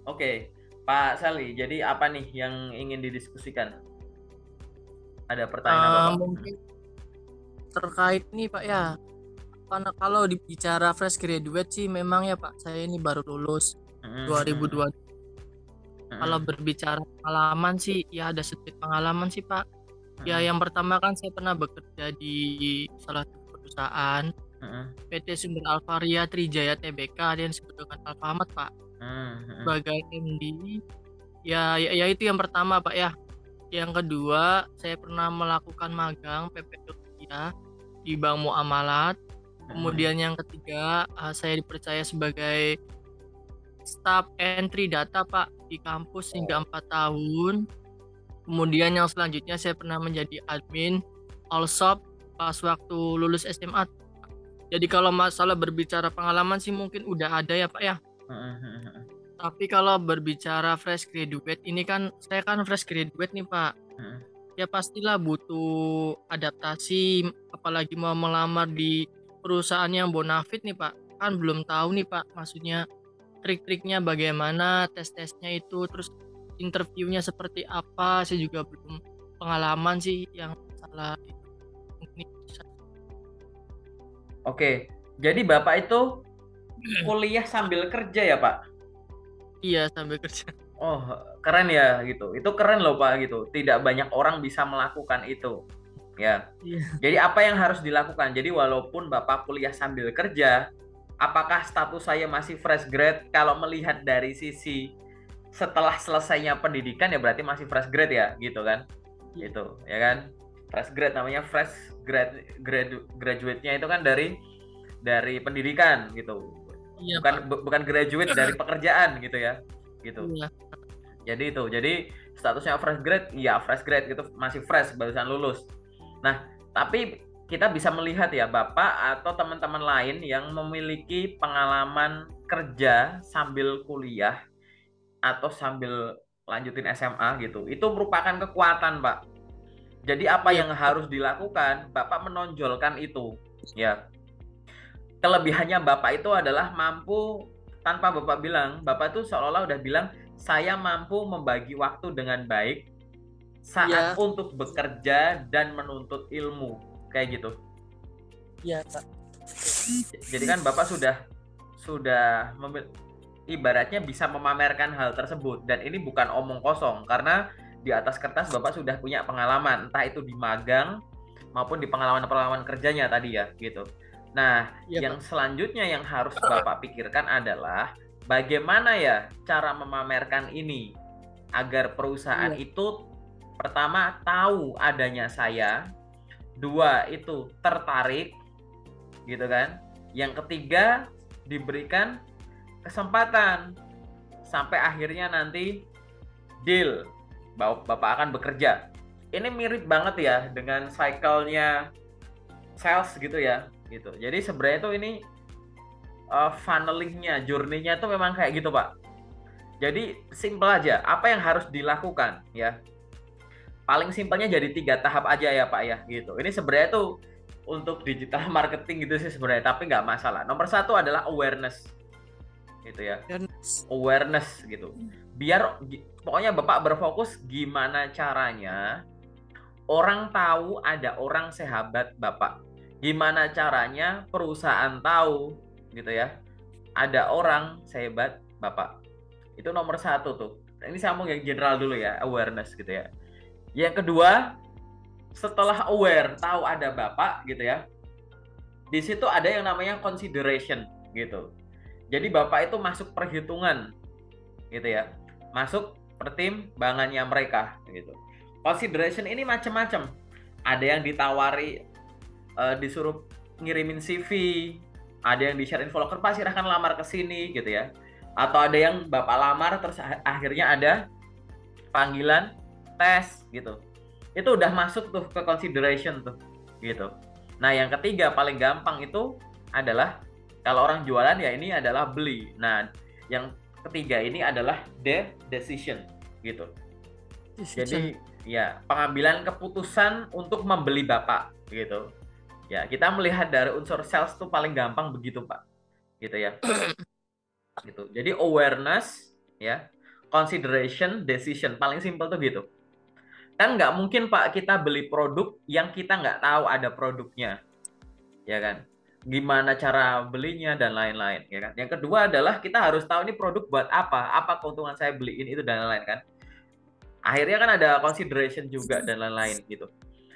Oke, Pak Sali, jadi apa nih yang ingin didiskusikan? Ada pertanyaan apa, Pak? Mungkin terkait nih Pak ya, karena kalau dibicara fresh graduate sih memang ya Pak, saya ini baru lulus Mm-mm, 2002. Kalau mm-mm, berbicara pengalaman sih ya ada sedikit pengalaman sih Pak. Ya mm-mm, yang pertama kan saya pernah bekerja di salah satu perusahaan mm-mm, PT Sumber Alvaria Trijaya Tbk yang disebut dengan Alfamart Pak, mm-mm, sebagai MD. Ya itu yang pertama Pak ya. Yang kedua saya pernah melakukan magang PPL di Bank Muamalat. mm-mm. Kemudian yang ketiga, saya dipercaya sebagai staf entry data Pak di kampus hingga Oh, 4 tahun. Kemudian yang selanjutnya saya pernah menjadi admin Allshop pas waktu lulus SMA. Jadi kalau masalah berbicara pengalaman sih mungkin udah ada ya Pak ya. mm-mm, mm-mm, Tapi kalau berbicara fresh graduate ini kan saya kan fresh graduate nih Pak. mm-mm. Ya pastilah butuh adaptasi, apalagi mau melamar di perusahaan yang bonafit nih Pak. Kan belum tahu nih Pak, maksudnya trik-triknya bagaimana, tes-tesnya itu, terus interviewnya seperti apa, saya juga belum pengalaman sih yang salah itu. Mungkin itu bisa. Oke, jadi Bapak itu kuliah sambil kerja ya, Pak? Iya, sambil kerja. Oh, keren ya gitu. Itu keren loh, Pak gitu. Tidak banyak orang bisa melakukan itu. Ya. Iya, Jadi apa yang harus dilakukan? Jadi walaupun Bapak kuliah sambil kerja, apakah status saya masih fresh grade? Kalau melihat dari sisi setelah selesainya pendidikan ya berarti masih fresh grade ya, gitu kan? iya, Itu, ya kan? Fresh grade namanya fresh graduate-nya itu kan dari pendidikan gitu. iya Pak. Bukan graduate dari pekerjaan gitu ya. Gitu. Iya, Jadi statusnya fresh grade, ya fresh grade gitu, masih fresh barusan lulus. Nah, tapi kita bisa melihat ya Bapak atau teman-teman lain yang memiliki pengalaman kerja sambil kuliah atau sambil lanjutin SMA gitu. Itu merupakan kekuatan, Pak. Jadi apa iya yang betul. harus dilakukan? Bapak menonjolkan itu. Ya, kelebihannya Bapak itu adalah mampu tanpa Bapak bilang, Bapak tuh seolah-olah udah bilang saya mampu membagi waktu dengan baik saat Iya, untuk bekerja dan menuntut ilmu kayak gitu. iya Pak. Jadi kan Bapak sudah ibaratnya bisa memamerkan hal tersebut dan ini bukan omong kosong karena di atas kertas Bapak sudah punya pengalaman entah itu di magang maupun di pengalaman-pengalaman kerjanya tadi ya gitu. Nah, Iya Pak. yang selanjutnya yang harus Bapak pikirkan adalah bagaimana ya cara memamerkan ini agar perusahaan Iya, itu pertama tahu adanya saya, dua itu tertarik gitu kan. Yang ketiga diberikan kesempatan sampai akhirnya nanti deal Bapak akan bekerja. Ini mirip banget ya dengan cycle-nya sales gitu ya gitu. Jadi sebenarnya tuh ini funnelingnya, journey-nya itu memang kayak gitu Pak. Jadi simple aja, apa yang harus dilakukan ya? Paling simpelnya jadi 3 tahap aja ya Pak ya gitu. Ini sebenarnya tuh untuk digital marketing gitu sih sebenarnya, tapi nggak masalah. Nomor satu adalah awareness gitu ya, dan awareness gitu. Biar pokoknya Bapak berfokus gimana caranya orang tahu ada orang sehebat Bapak. Gimana caranya perusahaan tahu gitu ya, ada orang sehebat Bapak. Itu nomor satu tuh. Ini sambung yang general dulu ya, awareness gitu ya. Yang kedua, setelah aware tahu ada Bapak gitu ya, di situ ada yang namanya consideration gitu. Jadi Bapak itu masuk perhitungan gitu ya. Masuk pertimbangannya mereka gitu. Consideration ini macam-macam. Ada yang ditawari disuruh ngirimin CV, ada yang di-share info loker, Pak silahkan lamar ke sini gitu ya. Atau ada yang Bapak lamar terus akhirnya ada panggilan tes gitu. Itu udah masuk tuh ke consideration tuh gitu. Nah, yang ketiga paling gampang itu adalah kalau orang jualan ya ini adalah beli. Nah, yang ketiga ini adalah the decision gitu. decision. Jadi ya pengambilan keputusan untuk membeli Bapak gitu. Ya, kita melihat dari unsur sales tuh paling gampang begitu, Pak. Gitu ya. Gitu. Jadi awareness ya. consideration, decision. Paling simpel tuh gitu. Kan nggak mungkin Pak kita beli produk yang kita nggak tahu ada produknya, ya kan? Gimana cara belinya dan lain-lain, ya kan? Yang kedua adalah kita harus tahu ini produk buat apa keuntungan saya beliin itu dan lain-lain kan. Akhirnya kan ada consideration juga dan lain-lain gitu.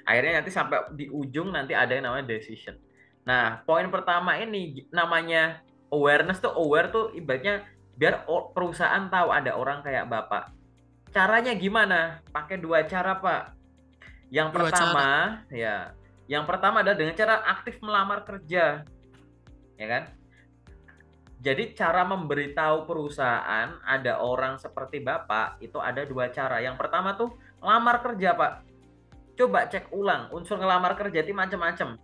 Akhirnya nanti sampai di ujung nanti ada yang namanya decision. Nah, poin pertama ini namanya awareness tuh, aware tuh ibaratnya biar perusahaan tahu ada orang kayak Bapak. Caranya gimana? Pakai dua cara, Pak. Yang Dua pertama, cara. ya, yang pertama adalah dengan cara aktif melamar kerja, ya kan? Jadi cara memberitahu perusahaan ada orang seperti Bapak itu ada dua cara. Yang pertama tuh lamar kerja, Pak. Coba cek ulang unsur ngelamar kerja itu macam-macam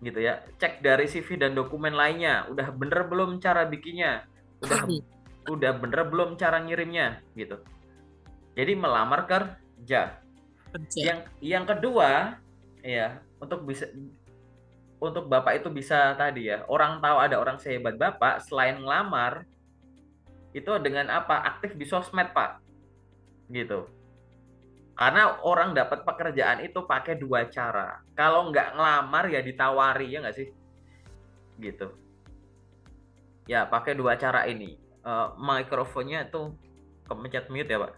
gitu ya. Cek dari CV dan dokumen lainnya, udah bener belum cara bikinnya, udah bener belum cara ngirimnya gitu. Jadi melamar kerja. Kerja. Yang kedua ya, untuk Bapak itu bisa tadi ya, orang tahu ada orang sehebat Bapak selain ngelamar itu dengan apa? Aktif di sosmed, Pak. Gitu. Karena orang dapat pekerjaan itu pakai dua cara. Kalau nggak ngelamar ya ditawari, ya nggak sih? Gitu. Ya, pakai dua cara ini. Mikrofonnya itu kepencet mute ya, Pak.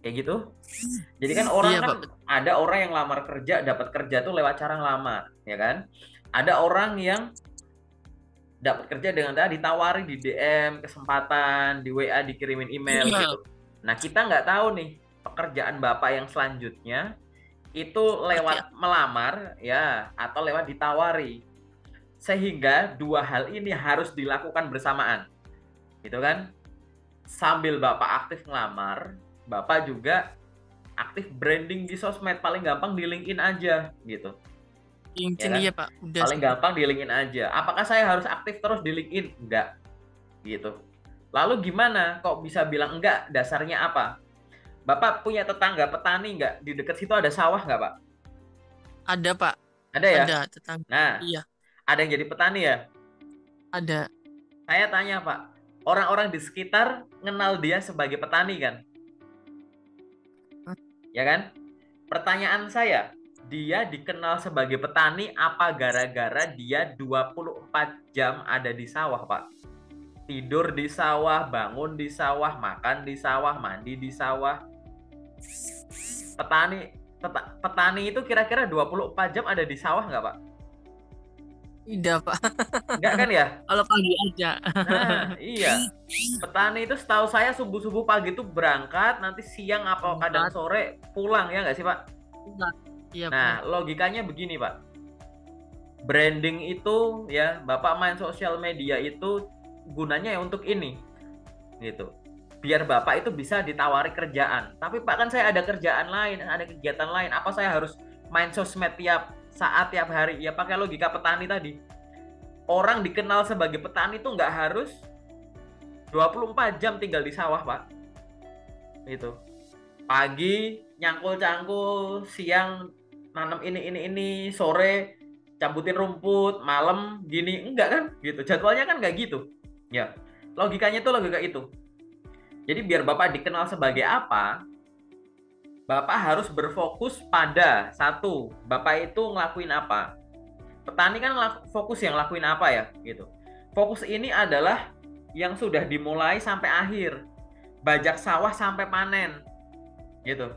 Kayak gitu. Jadi kan orang Iya, kan Pak. ada orang yang lamar kerja, dapat kerja tuh lewat cara ngelamar, ya kan? Ada orang yang dapat kerja dengan tadi ditawari di DM, kesempatan, di WA, dikirimin email Iya. gitu. Nah, kita nggak tahu nih pekerjaan Bapak yang selanjutnya itu Seperti lewat melamar ya atau lewat ditawari. Sehingga dua hal ini harus dilakukan bersamaan. Gitu kan? Sambil Bapak aktif ngelamar, Bapak juga aktif branding di sosmed, paling gampang di LinkedIn aja gitu. Ya LinkedIn, kan? iya, Pak. Udah Paling sih. gampang di LinkedIn aja. Apakah saya harus aktif terus di LinkedIn? Enggak, gitu. Lalu gimana? Kok bisa bilang enggak? Dasarnya apa? Bapak punya tetangga petani nggak? Di dekat situ ada sawah nggak, Pak? Ada, Pak. Ada ya? Ada tetangga. Nah, Iya, ada yang jadi petani ya? ada. Saya tanya, Pak, orang-orang di sekitar kenal dia sebagai petani kan? Hah? Ya kan? Pertanyaan saya, dia dikenal sebagai petani apa gara-gara dia 24 jam ada di sawah, Pak? Tidur di sawah, bangun di sawah, makan di sawah, mandi di sawah. Petani petani itu kira-kira 24 jam ada di sawah nggak, Pak? Tidak, Pak. Nggak kan ya? Kalau pagi aja. Nah, iya. Petani itu setahu saya subuh-subuh pagi itu berangkat, nanti siang apa kadang Empat. sore pulang ya nggak sih, Pak? Iya, Nah, Pak. logikanya begini, Pak. Branding itu ya, Bapak main sosial media itu gunanya ya untuk ini, gitu. Biar Bapak itu bisa ditawari kerjaan. Tapi Pak kan saya ada kerjaan lain, ada kegiatan lain. Apa saya harus main sosmed tiap saat, tiap hari? Ya pakai logika petani tadi. Orang dikenal sebagai petani itu nggak harus 24 jam tinggal di sawah, Pak. Itu. Pagi nyangkul-cangkul, siang nanam ini, sore cabutin rumput, malam gini, enggak kan? Gitu. Jadwalnya kan nggak gitu. Ya. Logikanya itu logika itu. Jadi biar Bapak dikenal sebagai apa, Bapak harus berfokus pada satu, Bapak itu ngelakuin apa. Petani kan fokus yang ngelakuin apa ya, gitu. Fokus ini adalah yang sudah dimulai sampai akhir, bajak sawah sampai panen, gitu,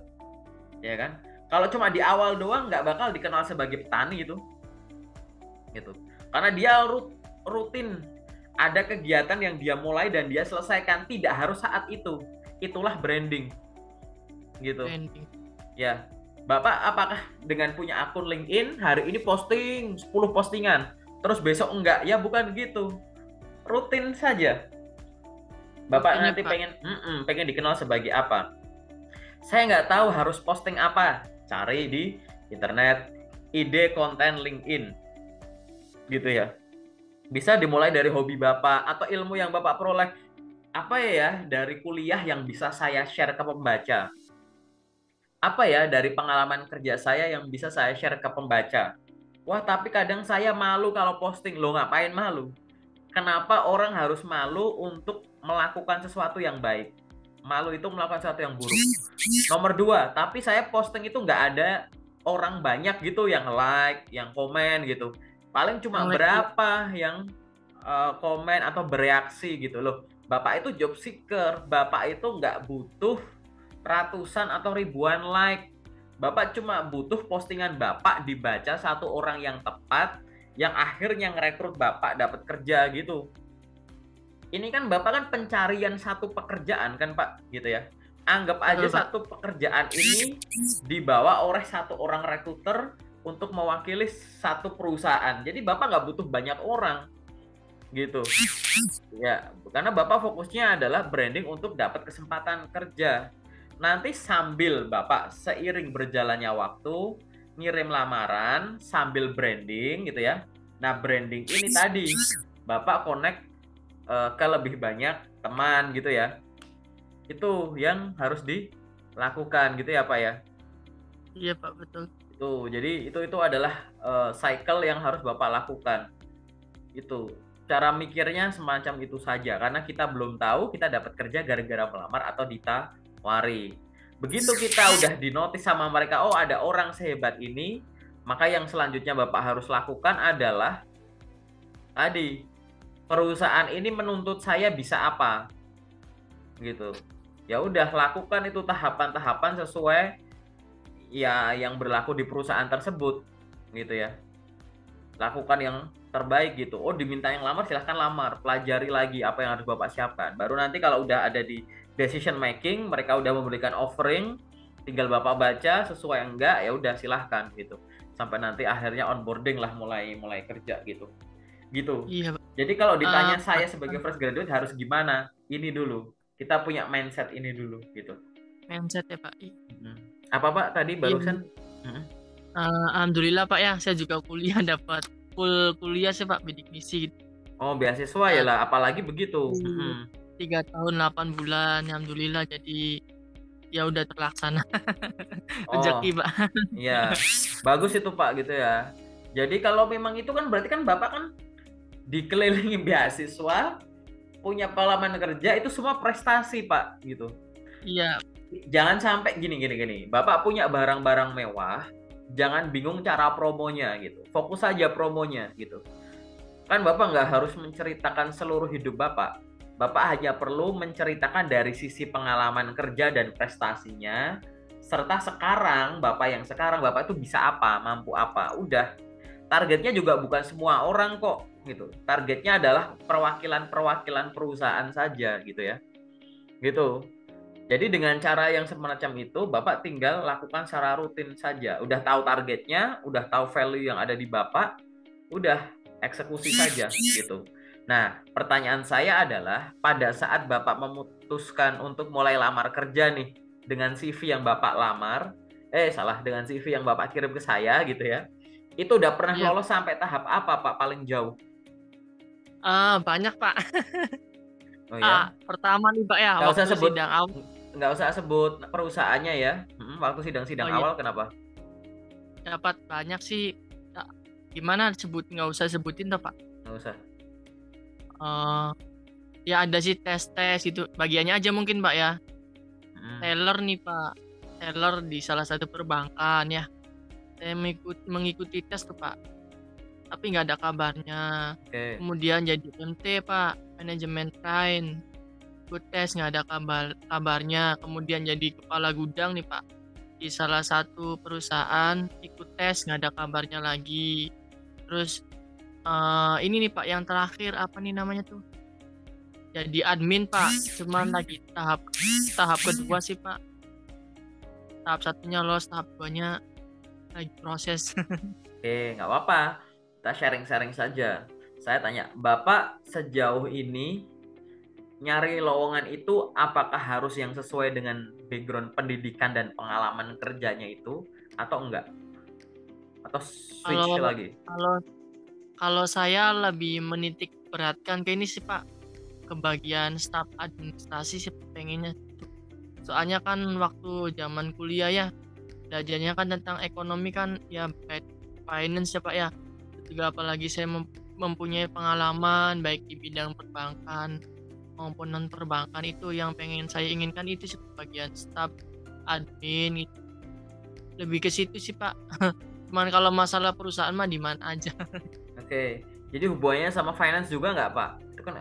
ya kan? Kalau cuma di awal doang nggak bakal dikenal sebagai petani itu, gitu. Karena dia rutin ada kegiatan yang dia mulai dan dia selesaikan, tidak harus saat itu. Itulah branding, gitu. Branding. Ya, Bapak apakah dengan punya akun LinkedIn hari ini posting 10 postingan, terus besok enggak? Ya bukan gitu. Rutin saja. Bapak Rutinnya, nanti Pak. pengen dikenal sebagai apa? Saya nggak tahu harus posting apa. Cari di internet ide konten LinkedIn. Gitu ya. Bisa dimulai dari hobi Bapak atau ilmu yang Bapak peroleh. Apa ya dari kuliah yang bisa saya share ke pembaca? Apa ya dari pengalaman kerja saya yang bisa saya share ke pembaca? Wah, tapi kadang saya malu kalau posting. Loh, ngapain malu? Kenapa orang harus malu untuk melakukan sesuatu yang baik? Malu itu melakukan sesuatu yang buruk. Nomor dua, tapi saya posting itu nggak ada orang banyak gitu yang like, yang komen gitu. Paling cuma Yang like itu. berapa yang komen atau bereaksi gitu loh. Bapak itu job seeker, Bapak itu nggak butuh ratusan atau ribuan like. Bapak cuma butuh postingan Bapak dibaca satu orang yang tepat, yang akhirnya ngerekrut Bapak dapat kerja gitu. Ini kan Bapak kan pencarian satu pekerjaan kan Pak, gitu ya. Anggap aja Betul, Pak. satu pekerjaan ini dibawa oleh satu orang rekruter untuk mewakili satu perusahaan. Jadi Bapak nggak butuh banyak orang gitu. Ya, karena Bapak fokusnya adalah branding untuk dapat kesempatan kerja. Nanti sambil Bapak seiring berjalannya waktu ngirim lamaran sambil branding gitu ya. Nah, branding ini tadi Bapak connect ke lebih banyak teman gitu ya. Itu yang harus dilakukan gitu ya, Pak ya. Iya, Pak, betul. Jadi itu adalah cycle yang harus Bapak lakukan. Itu cara mikirnya semacam itu saja karena kita belum tahu kita dapat kerja gara-gara melamar atau ditawari. Begitu kita udah dinotis sama mereka, oh ada orang sehebat ini, maka yang selanjutnya Bapak harus lakukan adalah tadi, perusahaan ini menuntut saya bisa apa gitu. Ya udah lakukan itu tahapan-tahapan sesuai ya yang berlaku di perusahaan tersebut gitu ya. Lakukan yang terbaik gitu. Oh, diminta yang lamar, silahkan lamar. Pelajari lagi apa yang harus Bapak siapkan. Baru nanti kalau udah ada di decision making, mereka udah memberikan offering, tinggal Bapak baca sesuai enggak, ya udah silahkan gitu. Sampai nanti akhirnya onboarding lah mulai kerja gitu. Gitu. Iya, Pak. Jadi kalau ditanya Pak, saya sebagai fresh graduate harus gimana? Ini dulu. Kita punya mindset ini dulu gitu. mindset ya, Pak. Apa Pak tadi Iya. barusan? Alhamdulillah, Pak ya, saya juga kuliah dapat full kuliah sih, Pak, bidik misi. Oh, beasiswa ya lah, apalagi begitu. 3 tahun 8 bulan, alhamdulillah, jadi ya udah terlaksana. Oh, Rezeki, Pak. iya. Bagus itu Pak gitu ya. Jadi kalau memang itu kan berarti kan Bapak kan dikelilingi beasiswa, punya pengalaman kerja, itu semua prestasi Pak gitu. Iya, Jangan sampai gini. Bapak punya barang-barang mewah, jangan bingung cara promonya gitu. Fokus aja promonya gitu. Kan Bapak nggak harus menceritakan seluruh hidup Bapak. Bapak hanya perlu menceritakan dari sisi pengalaman kerja dan prestasinya, serta sekarang Bapak itu bisa apa, mampu apa. Udah, targetnya juga bukan semua orang kok gitu. Targetnya adalah perwakilan perusahaan saja gitu ya. Gitu. Jadi dengan cara yang semacam itu, Bapak tinggal lakukan secara rutin saja. Udah tahu targetnya, udah tahu value yang ada di Bapak, udah eksekusi saja gitu. Nah, pertanyaan saya adalah pada saat Bapak memutuskan untuk mulai lamar kerja nih dengan CV yang Bapak dengan CV yang Bapak kirim ke saya gitu ya. Itu udah pernah iya. lolos sampai tahap apa Pak paling jauh? Banyak, Pak. Oh ya, Pertama nih, Pak ya, nggak usah waktu sebut sidang awal. nggak usah sebut perusahaannya ya. Waktu sidang-sidang Oh iya, awal kenapa? dapat banyak sih. Gimana nggak usah sebutin toh, Pak. Nggak usah. Eh, ya ada sih tes-tes itu. Bagiannya aja mungkin, Pak ya. Teller nih, Pak. Teller di salah satu perbankan ya. Saya mengikuti tes tuh, Pak. Tapi nggak ada kabarnya. Oke. Kemudian jadi MT, Pak. Manajemen train. Ikut tes nggak ada kabarnya. Kemudian jadi kepala gudang nih, Pak. Di salah satu perusahaan ikut tes nggak ada kabarnya lagi. Terus ini nih Pak yang terakhir apa nih namanya tuh? Jadi admin Pak. Cuman lagi tahap kedua sih Pak. Tahap satunya lolos, tahap 2-nya lagi proses. Oke, nggak apa-apa. Kita sharing-sharing saja. Saya tanya, Bapak sejauh ini nyari lowongan itu apakah harus yang sesuai dengan background pendidikan dan pengalaman kerjanya itu atau enggak? Atau switch Kalau lagi? kalau kalau saya lebih menitik beratkan ke ini sih Pak, ke bagian staf administrasi sih pengennya. Soalnya kan waktu zaman kuliah ya, belajarnya kan tentang ekonomi kan ya, finance ya Pak ya. Juga apalagi saya mempunyai pengalaman baik di bidang perbankan komponen perbankan itu yang pengen saya inginkan itu sih bagian staf, admin itu. Lebih ke situ sih, Pak. Cuman kalau masalah perusahaan mah di mana aja. Oke. Jadi hubungannya sama finance juga nggak, Pak? Itu kan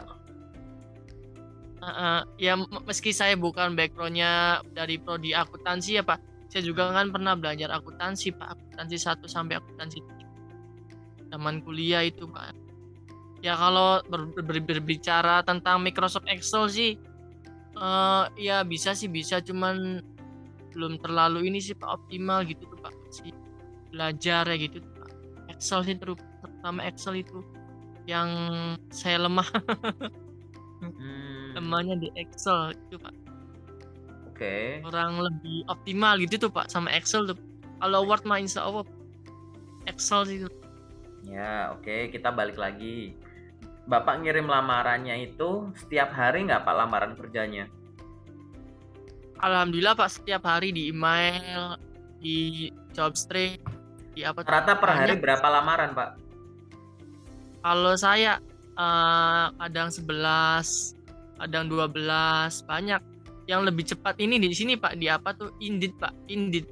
Heeh, ya meski saya bukan backgroundnya dari prodi akuntansi ya Pak, saya juga kan pernah belajar akuntansi Pak, akuntansi 1 sampai akuntansi 3 zaman kuliah itu Pak. Ya kalau berbicara tentang Microsoft Excel sih, ya bisa sih bisa, cuman belum terlalu ini sih Pak, optimal gitu tuh Pak, masih belajar ya gitu tuh Pak. Excel sih terutama Excel itu yang saya lemah, hmm, lemahnya di Excel itu Pak. oke. Kurang lebih optimal gitu tuh Pak sama Excel tuh. Kalau Word mah insya Allah Excel sih. Ya, oke, kita balik lagi. Bapak ngirim lamarannya itu setiap hari nggak, Pak, lamaran kerjanya? Alhamdulillah Pak setiap hari di email, di Jobstreet, di apa tuh Rata per hari banyak. berapa lamaran, Pak? Kalau saya kadang 11, kadang 12, banyak. Yang lebih cepat ini di sini Pak, di apa tuh Indeed Pak, Indeed.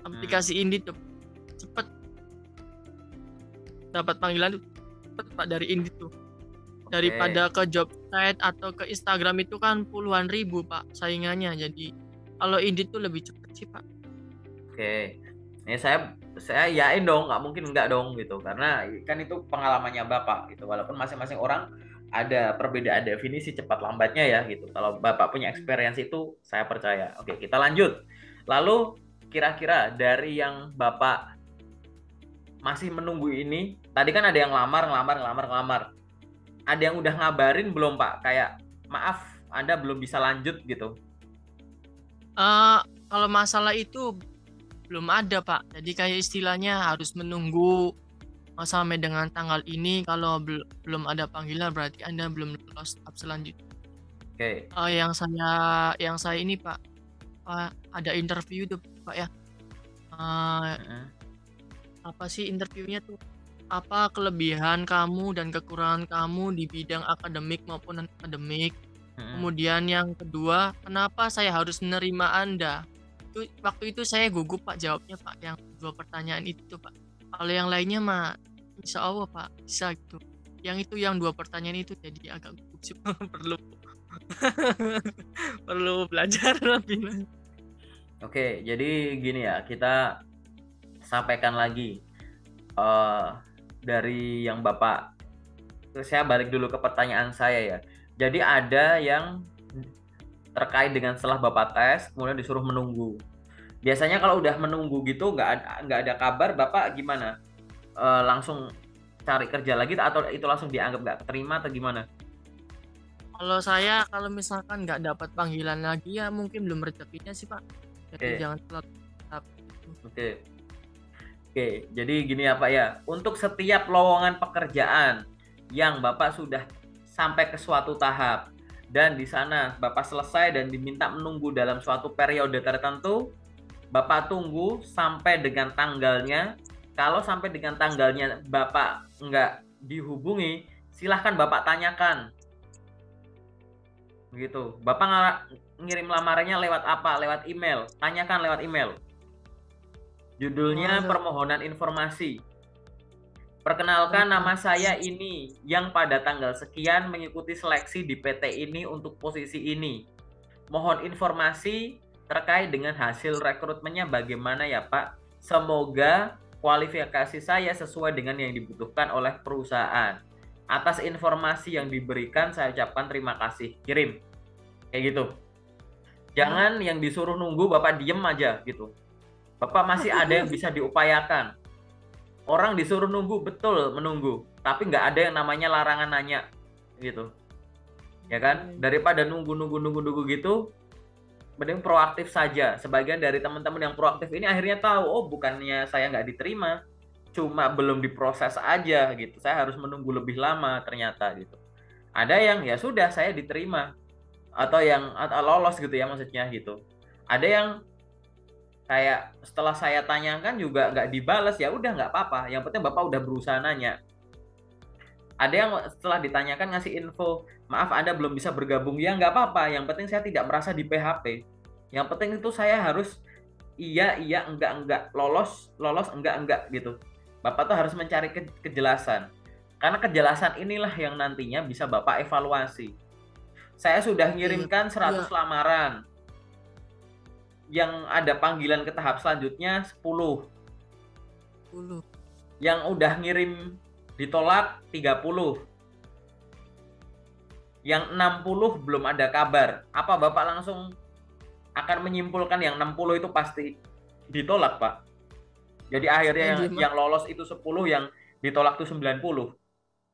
Hmm, Aplikasi Indeed tuh cepet dapat panggilan tuh cepet Pak dari Indeed tuh. oke. Daripada ke job site atau ke Instagram itu kan puluhan ribu Pak saingannya. Jadi kalau Indeed tuh lebih cepet sih Pak. Oke. Ini saya yain dong, nggak mungkin nggak dong gitu. Karena kan itu pengalamannya Bapak gitu. Walaupun masing-masing orang ada perbedaan definisi cepat lambatnya ya gitu. Kalau Bapak punya experience itu saya percaya. Oke, kita lanjut. Lalu kira-kira dari yang Bapak masih menunggu ini, tadi kan ada yang lamar, ngelamar, ngelamar, ngelamar. Ada yang udah ngabarin belum, Pak? Kayak maaf, Anda belum bisa lanjut gitu. Eh kalau masalah itu belum ada Pak. Jadi kayak istilahnya harus menunggu sampai dengan tanggal ini. Kalau belum ada panggilan berarti Anda belum lolos tahap selanjutnya. Oke. Yang saya ini Pak, ada interview tuh Pak ya. Eh, Mm-mm. apa sih interviewnya tuh? Apa kelebihan kamu dan kekurangan kamu di bidang akademik maupun non akademik? Mm-mm. Kemudian yang kedua, kenapa saya harus menerima Anda? Waktu itu saya gugup Pak jawabnya Pak, yang dua pertanyaan itu Pak. Kalau yang lainnya mah insya Allah Pak bisa gitu. Yang itu yang dua pertanyaan itu jadi agak gugup sih Pak. perlu perlu belajar lebih. Oke, jadi gini ya, kita sampaikan lagi eh dari yang Bapak, saya balik dulu ke pertanyaan saya ya. Jadi ada yang terkait dengan setelah Bapak tes, kemudian disuruh menunggu. Biasanya kalau udah menunggu gitu, nggak ada kabar, Bapak gimana? Langsung cari kerja lagi atau itu langsung dianggap nggak keterima atau gimana? Kalau saya kalau misalkan nggak dapat panggilan lagi ya mungkin belum rezekinya sih Pak. Jadi Oke, jangan telat tahap itu. oke, oke. Jadi gini ya Pak ya, untuk setiap lowongan pekerjaan yang Bapak sudah sampai ke suatu tahap dan di sana Bapak selesai dan diminta menunggu dalam suatu periode tertentu, Bapak tunggu sampai dengan tanggalnya. Kalau sampai dengan tanggalnya Bapak nggak dihubungi, silahkan Bapak tanyakan. Begitu. Bapak ngirim lamarannya lewat apa? Lewat email. Tanyakan lewat email. Oh, Judulnya permohonan informasi. Perkenalkan nama saya ini yang pada tanggal sekian mengikuti seleksi di PT ini untuk posisi ini. Mohon informasi terkait dengan hasil rekrutmennya bagaimana ya Pak. Semoga kualifikasi saya sesuai dengan yang dibutuhkan oleh perusahaan. Atas informasi yang diberikan saya ucapkan terima kasih. Kirim. Kayak gitu. oh, Jangan yang disuruh nunggu Bapak diem aja gitu. Bapak masih ada yang bisa diupayakan. Orang disuruh nunggu betul menunggu, tapi nggak ada yang namanya larangan nanya gitu. Ya kan? Daripada nunggu gitu, mending proaktif saja. Sebagian dari teman-teman yang proaktif ini akhirnya tahu, oh bukannya saya nggak diterima, cuma belum diproses aja gitu. Saya harus menunggu lebih lama ternyata gitu. Ada yang ya sudah saya diterima atau lolos gitu ya maksudnya gitu. Ada yang kayak setelah saya tanyakan juga nggak dibalas, ya udah nggak apa-apa. Yang penting Bapak udah berusaha nanya. Ada yang setelah ditanyakan ngasih info, maaf Anda belum bisa bergabung. Ya nggak apa-apa, yang penting saya tidak merasa di PHP. Yang penting itu saya harus iya, iya, enggak, lolos, enggak gitu. Bapak tuh harus mencari kejelasan. Karena kejelasan inilah yang nantinya bisa Bapak evaluasi. Saya sudah Iya, ngirimkan iya, 100 lamaran. Yang ada panggilan ke tahap selanjutnya 10. 10. Yang udah ngirim ditolak 30. Yang 60 belum ada kabar. Apa Bapak langsung akan menyimpulkan yang 60 itu pasti ditolak, Pak? Jadi akhirnya Saya yang lolos itu 10, yang ditolak itu 90.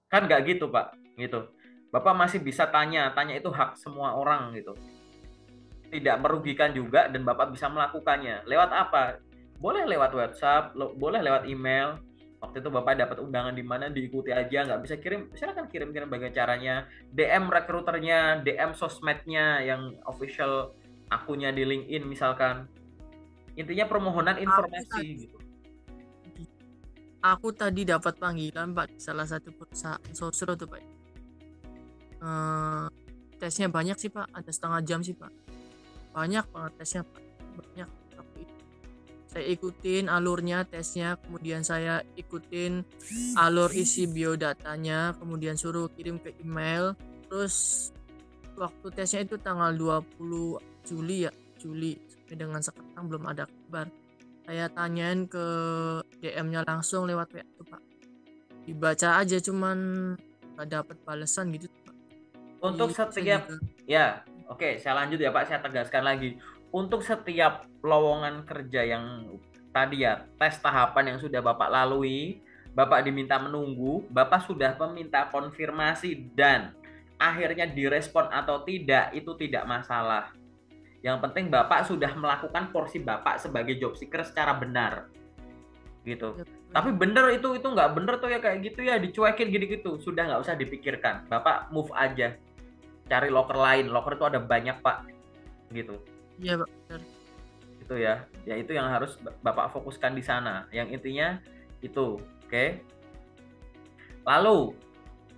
Kan nggak gitu, Pak. Gitu. Bapak masih bisa tanya itu hak semua orang gitu. Tidak merugikan juga dan Bapak bisa melakukannya. Lewat apa? Boleh lewat WhatsApp, boleh lewat email. Waktu itu Bapak dapat undangan di mana, diikuti aja, nggak bisa kirim, silakan kirim-kirim bagaimana caranya. DM rekruternya, DM sosmednya yang official, akunnya di LinkedIn misalkan. Intinya permohonan aku informasi tadi gitu. aku tadi dapat panggilan Pak di salah satu perusahaan sosro tuh Pak. Eh, tesnya banyak sih Pak, ada setengah jam sih Pak. Banyak banget tesnya Pak, banyak. Tapi saya ikutin alurnya tesnya, kemudian saya ikutin alur isi biodatanya, kemudian suruh kirim ke email. Terus waktu tesnya itu tanggal 20 Juli ya, Juli, sampai dengan sekarang belum ada kabar. Saya tanyain ke DM-nya langsung lewat WA tuh Pak, dibaca aja cuman nggak dapat balasan gitu Pak. Jadi Untuk saya setiap, juga ya, oke, saya lanjut ya Pak, saya tegaskan lagi. Untuk setiap lowongan kerja yang tadi ya, tes tahapan yang sudah Bapak lalui, Bapak diminta menunggu, Bapak sudah meminta konfirmasi dan akhirnya direspon atau tidak, itu tidak masalah. Yang penting Bapak sudah melakukan porsi Bapak sebagai job seeker secara benar. Gitu. ya, Tapi bener itu nggak bener tuh ya kayak gitu ya, dicuekin gitu-gitu. Sudah nggak usah dipikirkan. Bapak move aja, cari loker lain. Loker itu ada banyak Pak, gitu. iya Pak, benar. Itu ya, ya itu yang harus Bapak fokuskan di sana. Yang intinya itu, oke? Lalu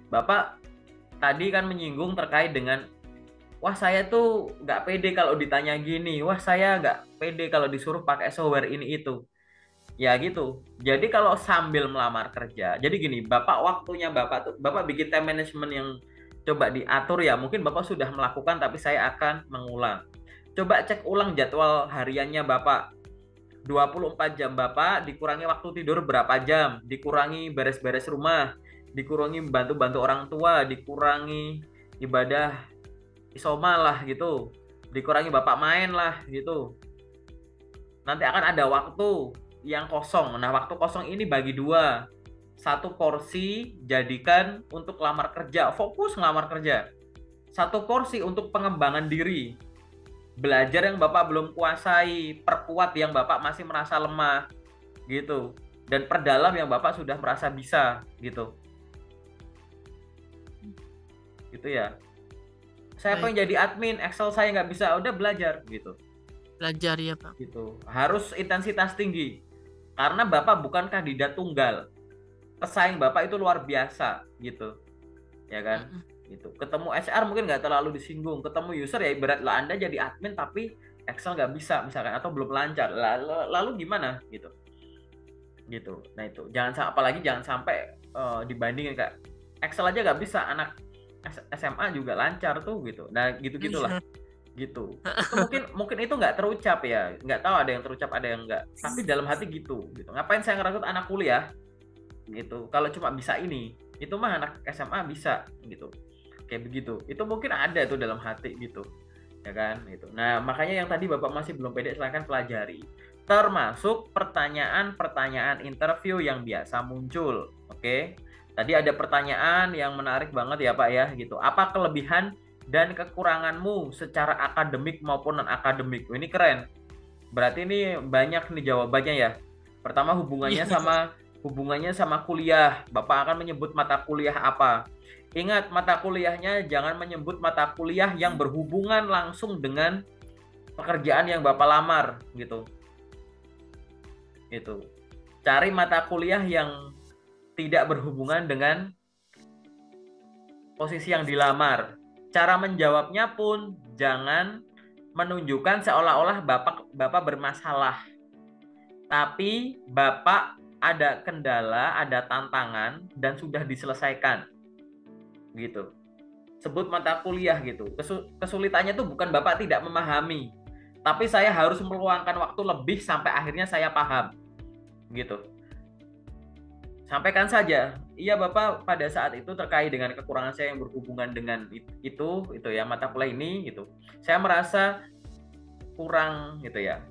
Bapak tadi kan menyinggung terkait dengan, wah saya tuh nggak pede kalau ditanya gini, wah saya nggak pede kalau disuruh pakai software ini itu. Ya gitu. Jadi kalau sambil melamar kerja, jadi gini, Bapak waktunya Bapak tuh, Bapak bikin time management yang coba diatur ya. Mungkin Bapak sudah melakukan, tapi saya akan mengulang. Coba cek ulang jadwal hariannya Bapak. 24 jam Bapak, dikurangi waktu tidur berapa jam, dikurangi beres-beres rumah, dikurangi bantu-bantu orang tua, dikurangi ibadah isoma lah gitu, dikurangi Bapak main lah gitu. Nanti akan ada waktu yang kosong. Nah, waktu kosong ini bagi dua. Satu porsi jadikan untuk lamar kerja, fokus ngelamar kerja. Satu porsi untuk pengembangan diri. Belajar yang Bapak belum kuasai, perkuat yang Bapak masih merasa lemah, gitu. Dan perdalam yang Bapak sudah merasa bisa, gitu. Gitu ya. Saya Baik, pengen jadi admin, Excel saya nggak bisa, udah belajar, gitu. belajar ya Pak. Gitu. Harus intensitas tinggi. Karena Bapak bukan kandidat tunggal. Pesaing Bapak itu luar biasa gitu, ya kan? Mm-mm. Gitu. Ketemu HR mungkin nggak terlalu disinggung, ketemu user ya ibaratlah Anda jadi admin tapi Excel nggak bisa misalkan atau belum lancar, lalu gimana gitu, gitu. Nah itu apalagi jangan sampai dibandingin kayak Excel aja nggak bisa, anak SMA juga lancar tuh gitu. Nah gitu gitulah Iya. gitu. Itu mungkin itu nggak terucap ya, nggak tahu, ada yang terucap ada yang nggak. Tapi dalam hati gitu, gitu. Ngapain saya ngerekrut anak kuliah? Gitu. Kalau cuma bisa ini, itu mah anak SMA bisa gitu. Kayak begitu. Itu mungkin ada tuh dalam hati gitu. Ya kan? Gitu. Nah, makanya yang tadi Bapak masih belum pede, silahkan pelajari. Termasuk pertanyaan-pertanyaan interview yang biasa muncul. Oke? Tadi ada pertanyaan yang menarik banget ya Pak ya gitu. Apa kelebihan dan kekuranganmu secara akademik maupun non akademik? Ini keren. Berarti ini banyak nih jawabannya ya. Pertama Iya, hubungannya sama kuliah. Bapak akan menyebut mata kuliah apa. Ingat, mata kuliahnya jangan menyebut mata kuliah yang berhubungan langsung dengan pekerjaan yang Bapak lamar gitu. Itu. Cari mata kuliah yang tidak berhubungan dengan posisi yang dilamar. Cara menjawabnya pun jangan menunjukkan seolah-olah Bapak bermasalah. Tapi Bapak ada kendala, ada tantangan dan sudah diselesaikan. Gitu. Sebut mata kuliah gitu. Kesulitannya itu bukan Bapak tidak memahami, tapi saya harus meluangkan waktu lebih sampai akhirnya saya paham. Gitu. Sampaikan saja, iya Bapak pada saat itu terkait dengan kekurangan saya yang berhubungan dengan itu ya mata kuliah ini gitu. Saya merasa kurang gitu ya.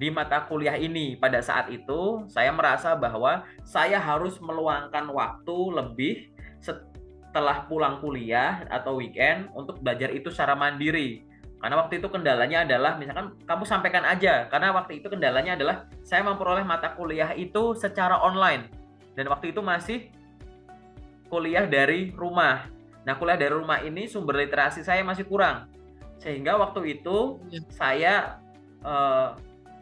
Di mata kuliah ini pada saat itu saya merasa bahwa saya harus meluangkan waktu lebih setelah pulang kuliah atau weekend untuk belajar itu secara mandiri. Karena waktu itu kendalanya adalah misalkan kamu sampaikan aja, karena waktu itu kendalanya adalah saya memperoleh mata kuliah itu secara online. Dan waktu itu masih kuliah dari rumah. Nah, kuliah dari rumah ini sumber literasi saya masih kurang. Sehingga waktu itu saya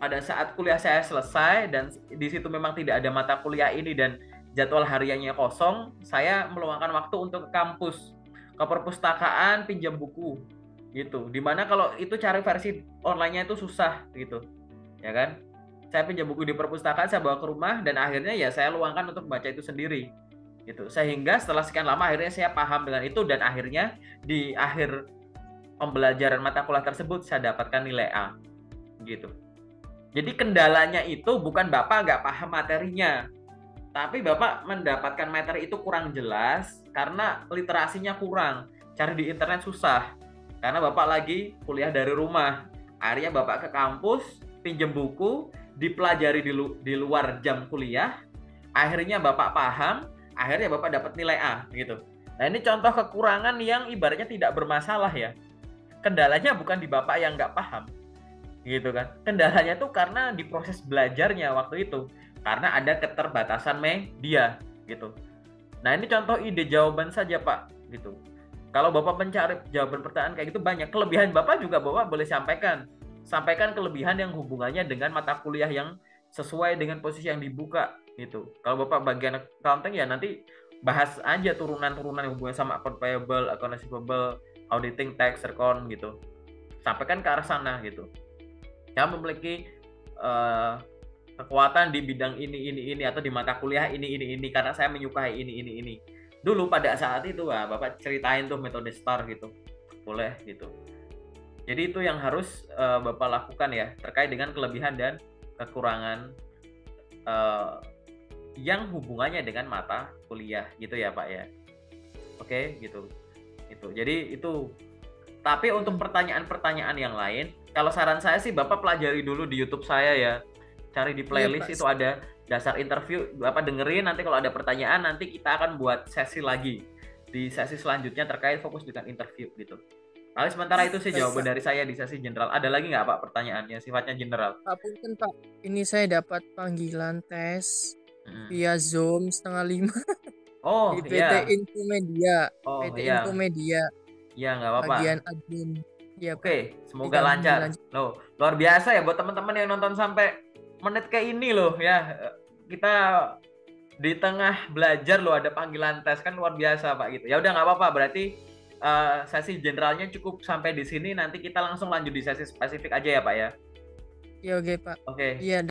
pada saat kuliah saya selesai dan di situ memang tidak ada mata kuliah ini dan jadwal hariannya kosong, saya meluangkan waktu untuk ke kampus, ke perpustakaan, pinjam buku gitu. Dimana kalau itu cari versi online-nya itu susah gitu. Ya kan? Saya pinjam buku di perpustakaan, saya bawa ke rumah dan akhirnya ya saya luangkan untuk baca itu sendiri gitu. Sehingga setelah sekian lama akhirnya saya paham dengan itu dan akhirnya di akhir pembelajaran mata kuliah tersebut saya dapatkan nilai A gitu. Jadi kendalanya itu bukan Bapak nggak paham materinya, tapi Bapak mendapatkan materi itu kurang jelas karena literasinya kurang, cari di internet susah karena Bapak lagi kuliah dari rumah. Akhirnya Bapak ke kampus, pinjam buku, dipelajari di luar jam kuliah, akhirnya Bapak paham, akhirnya Bapak dapat nilai A gitu. Nah, ini contoh kekurangan yang ibaratnya tidak bermasalah ya. Kendalanya bukan di Bapak yang nggak paham gitu kan. Kendalanya tuh karena di proses belajarnya waktu itu, karena ada keterbatasan media gitu. Nah, ini contoh ide jawaban saja Pak gitu. Kalau Bapak mencari jawaban pertanyaan kayak gitu banyak. Kelebihan Bapak juga Bapak boleh sampaikan. Sampaikan kelebihan yang hubungannya dengan mata kuliah yang sesuai dengan posisi yang dibuka gitu. Kalau Bapak bagian accounting ya nanti bahas aja turunan-turunan yang hubungan sama account payable, account receivable, auditing, tax, recon gitu. Sampaikan ke arah sana gitu. Saya memiliki kekuatan di bidang ini atau di mata kuliah ini karena saya menyukai ini. Dulu pada saat itu Bapak ceritain tuh metode STAR gitu. Boleh gitu. Jadi itu yang harus Bapak lakukan ya terkait dengan kelebihan dan kekurangan yang hubungannya dengan mata kuliah gitu ya Pak ya. Oke gitu. Jadi itu. Tapi untuk pertanyaan-pertanyaan yang lain, kalau saran saya sih Bapak pelajari dulu di YouTube saya ya. Cari di playlist itu ada dasar interview, Bapak dengerin, nanti kalau ada pertanyaan nanti kita akan buat sesi lagi di sesi selanjutnya terkait fokus dengan interview gitu. Paling sementara itu sih jawaban dari saya di sesi general. Ada lagi nggak Pak pertanyaannya sifatnya general? Pak Punten Pak, ini saya dapat panggilan tes via Zoom 4:30 Oh di PT iya. Infomedia. Oh PT iya. Infomedia. Iya nggak apa-apa. Bagian admin. Ya, Pak. Oke, semoga lancar. Loh, luar biasa ya buat teman-teman yang nonton sampai menit kayak ini loh ya. Kita di tengah belajar loh ada panggilan tes kan luar biasa Pak gitu. Ya udah nggak apa-apa berarti sesi generalnya cukup sampai di sini nanti kita langsung lanjut di sesi spesifik aja ya Pak ya. Ya oke Pak. Oke. Iya.